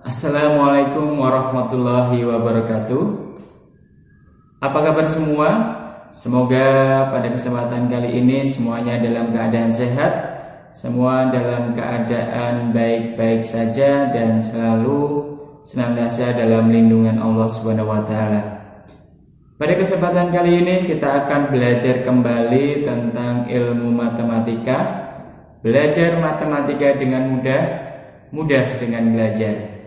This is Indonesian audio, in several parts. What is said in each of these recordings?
Assalamualaikum warahmatullahi wabarakatuh. Apa kabar semua? Semoga pada kesempatan kali ini semuanya dalam keadaan sehat, semua dalam keadaan baik-baik saja dan selalu senantiasa dalam lindungan Allah Subhanahu wa taala. Pada kesempatan kali ini kita akan belajar kembali tentang ilmu matematika. Belajar matematika dengan mudah, mudah dengan belajar.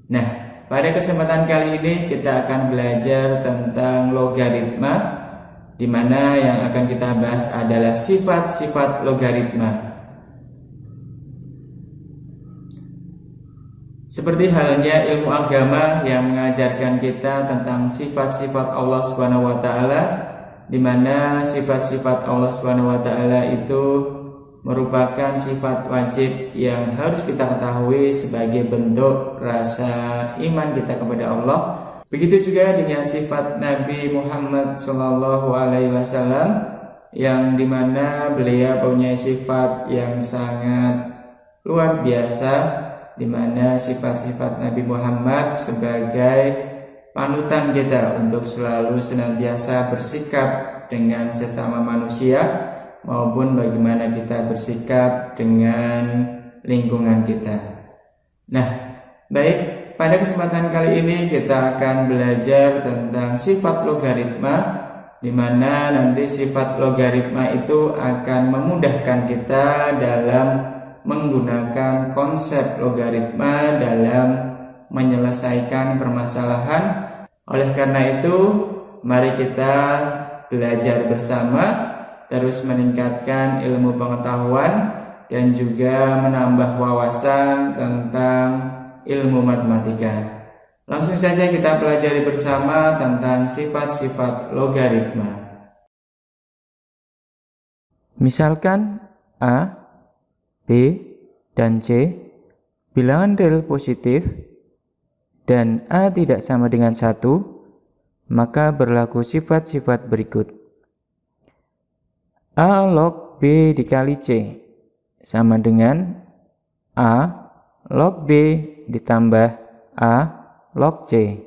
Nah, pada kesempatan kali ini kita akan belajar tentang logaritma, di mana yang akan kita bahas adalah sifat-sifat logaritma. Seperti halnya ilmu agama yang mengajarkan kita tentang sifat-sifat Allah Subhanahu wa taala, di mana sifat-sifat Allah Subhanahu wa taala itu merupakan sifat wajib yang harus kita ketahui sebagai bentuk rasa iman kita kepada Allah. Begitu juga dengan sifat Nabi Muhammad SAW, yang dimana beliau punya sifat yang sangat luar biasa, dimana sifat-sifat Nabi Muhammad sebagai panutan kita untuk selalu senantiasa bersikap dengan sesama manusia, maupun bagaimana kita bersikap dengan lingkungan kita. Nah, baik, pada kesempatan kali ini kita akan belajar tentang sifat logaritma, di mana nanti sifat logaritma itu akan memudahkan kita dalam menggunakan konsep logaritma dalam menyelesaikan permasalahan. Oleh karena itu, mari kita belajar bersama, terus meningkatkan ilmu pengetahuan dan juga menambah wawasan tentang ilmu matematika. Langsung saja kita pelajari bersama tentang sifat-sifat logaritma. Misalkan A, B, dan C bilangan real positif dan A tidak sama dengan 1, maka berlaku sifat-sifat berikut. A log B dikali C sama dengan A log B ditambah A log C.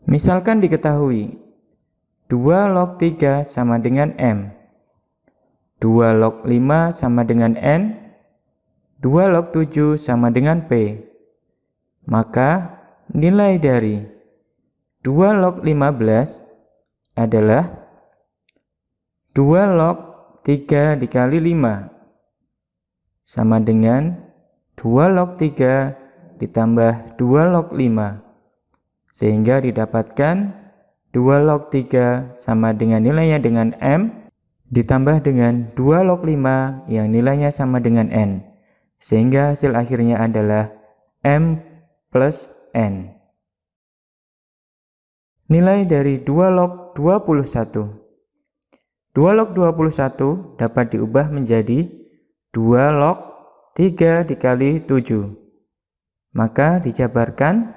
Misalkan diketahui 2 log 3 sama dengan M, 2 log 5 sama dengan N, 2 log 7 sama dengan P. Maka nilai dari 2 log 15 adalah 2 log 3 dikali 5 sama dengan 2 log 3 ditambah 2 log 5, sehingga didapatkan 2 log 3 sama dengan nilainya dengan M ditambah dengan 2 log 5 yang nilainya sama dengan N, sehingga hasil akhirnya adalah M plus N. Nilai dari 2 log 21. 2 log 21 dapat diubah menjadi 2 log 3 dikali 7. Maka dijabarkan,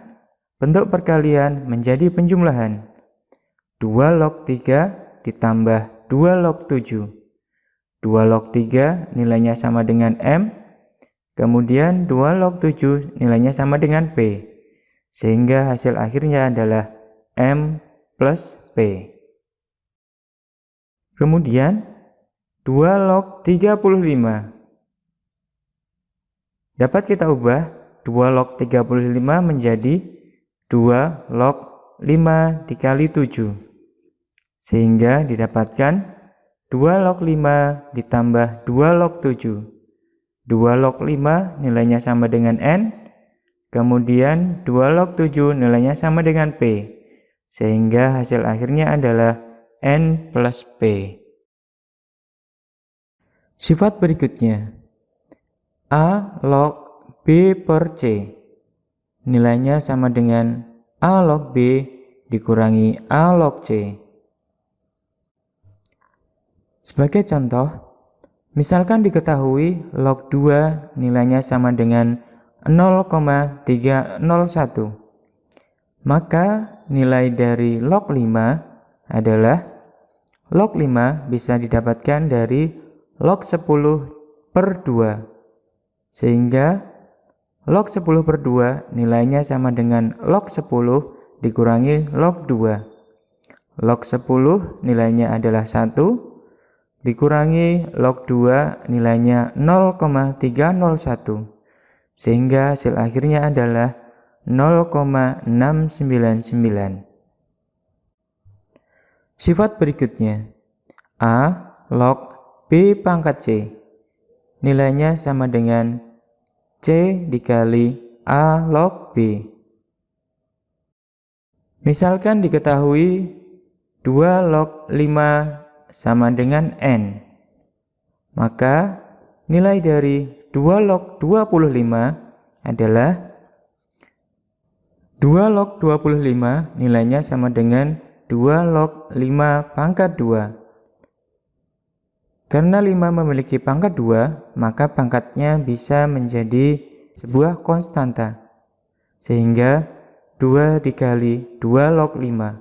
bentuk perkalian menjadi penjumlahan. 2 log 3 ditambah 2 log 7. 2 log 3 nilainya sama dengan M, kemudian 2 log 7 nilainya sama dengan P, sehingga hasil akhirnya adalah M plus P. Kemudian 2 log 35 dapat kita ubah 2 log 35 menjadi 2 log 5 dikali 7, sehingga didapatkan 2 log 5 ditambah 2 log 7. 2 log 5 nilainya sama dengan N, kemudian 2 log 7 nilainya sama dengan P, sehingga hasil akhirnya adalah N plus P. Sifat berikutnya, A log B per C nilainya sama dengan A log B dikurangi A log C. Sebagai contoh, misalkan diketahui log 2 nilainya sama dengan 0,301, maka nilai dari log 5 adalah log 5 bisa didapatkan dari log 10 per 2, sehingga log 10 per 2 nilainya sama dengan log 10 dikurangi log 2. Log 10 nilainya adalah 1, dikurangi log 2 nilainya 0,301. Sehingga hasil akhirnya adalah 0,699. Sifat berikutnya, A log B pangkat C. Nilainya sama dengan C dikali A log B. Misalkan diketahui 2 log 5 sama dengan N. Maka nilai dari 2 log 25 adalah 2 log 25 nilainya sama dengan 2 log 5 pangkat 2. Karena 5 memiliki pangkat 2, maka pangkatnya bisa menjadi sebuah konstanta. Sehingga 2 dikali 2 log 5.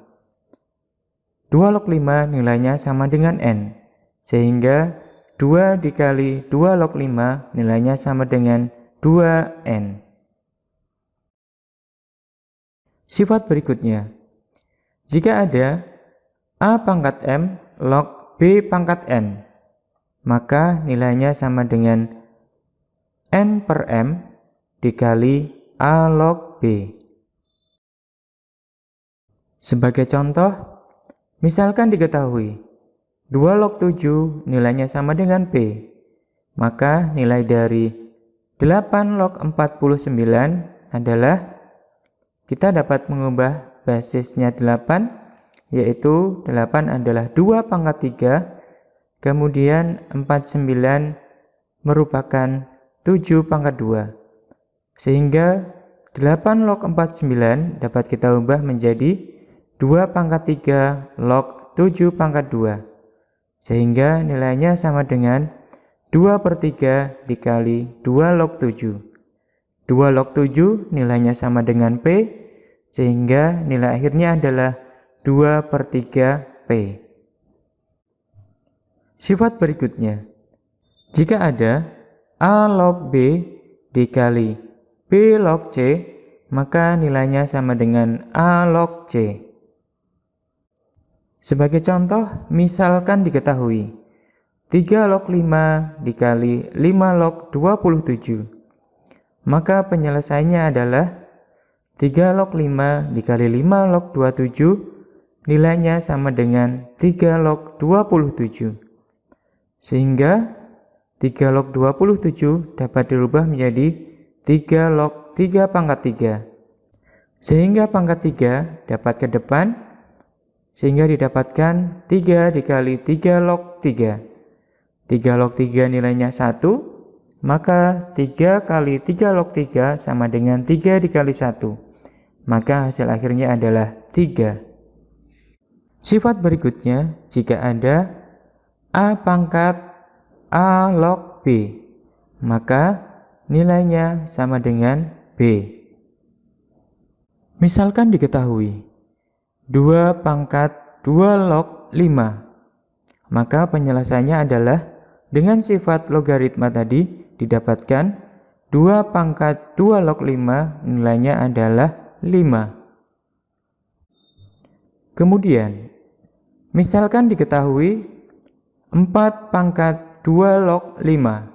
2 log 5 nilainya sama dengan N. Sehingga 2 dikali 2 log 5 nilainya sama dengan 2N. Sifat berikutnya, jika ada A pangkat M log B pangkat N, maka nilainya sama dengan N per M dikali A log B. Sebagai contoh, misalkan diketahui 2 log 7 nilainya sama dengan B, maka nilai dari 8 log 49 adalah, kita dapat mengubah basisnya 8, yaitu 8 adalah 2 pangkat 3, kemudian 49 merupakan 7 pangkat 2. Sehingga 8 log 49 dapat kita ubah menjadi 2 pangkat 3 log 7 pangkat 2. Sehingga nilainya sama dengan 2 per 3 dikali 2 log 7. 2 log 7 nilainya sama dengan P, sehingga nilai akhirnya adalah 2 per 3 P. Sifat berikutnya, jika ada A log B dikali B log C, maka nilainya sama dengan A log C. Sebagai contoh, misalkan diketahui 3 log 5 dikali 5 log 27, maka penyelesaiannya adalah 3 log 5 dikali 5 log 27 nilainya sama dengan 3 log 27. Sehingga 3 log 27 dapat dirubah menjadi 3 log 3 pangkat 3. Sehingga pangkat 3 dapat ke depan, sehingga didapatkan 3 dikali 3 log 3. 3 log 3 nilainya 1, maka 3 kali 3 log 3 sama dengan 3 dikali 1. Maka hasil akhirnya adalah 3. Sifat berikutnya, jika ada A pangkat A log B, maka nilainya sama dengan B. Misalkan diketahui 2 pangkat 2 log 5, maka penyelesaiannya adalah dengan sifat logaritma tadi didapatkan 2 pangkat 2 log 5 nilainya adalah 5. Kemudian, misalkan diketahui 4 pangkat 2 log 5,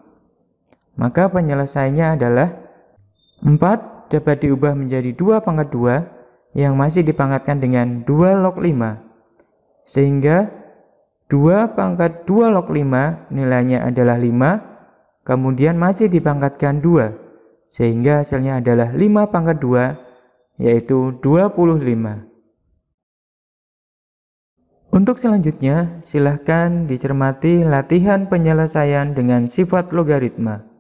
maka penyelesaiannya adalah 4 dapat diubah menjadi 2 pangkat 2 yang masih dipangkatkan dengan 2 log 5. Sehingga 2 pangkat 2 log 5 nilainya adalah 5, kemudian masih dipangkatkan 2, sehingga hasilnya adalah 5 pangkat 2, yaitu 25. Untuk selanjutnya, silahkan dicermati latihan penyelesaian dengan sifat logaritma.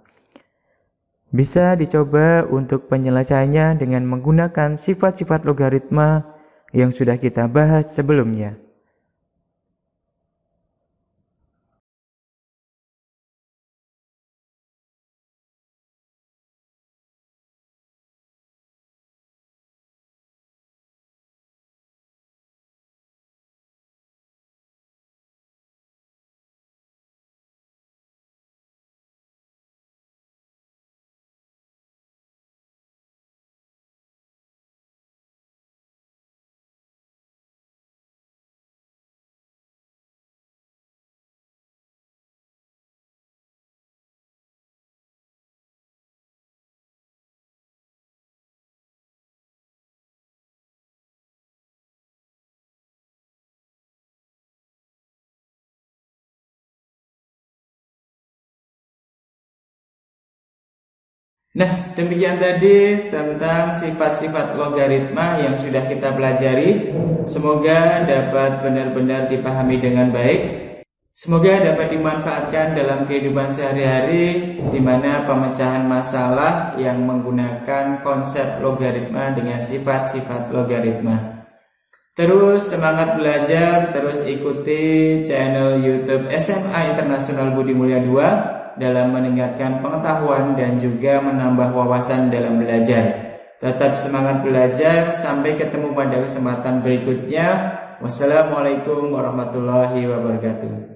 Bisa dicoba untuk penyelesaiannya dengan menggunakan sifat-sifat logaritma yang sudah kita bahas sebelumnya. Nah, demikian tadi tentang sifat-sifat logaritma yang sudah kita pelajari. Semoga dapat benar-benar dipahami dengan baik. Semoga dapat dimanfaatkan dalam kehidupan sehari-hari, di mana pemecahan masalah yang menggunakan konsep logaritma dengan sifat-sifat logaritma. Terus semangat belajar, terus ikuti channel YouTube SMA Internasional Budi Mulya 2 dalam meningkatkan pengetahuan dan juga menambah wawasan dalam belajar. Tetap semangat belajar, sampai ketemu pada kesempatan berikutnya. Wassalamualaikum warahmatullahi wabarakatuh.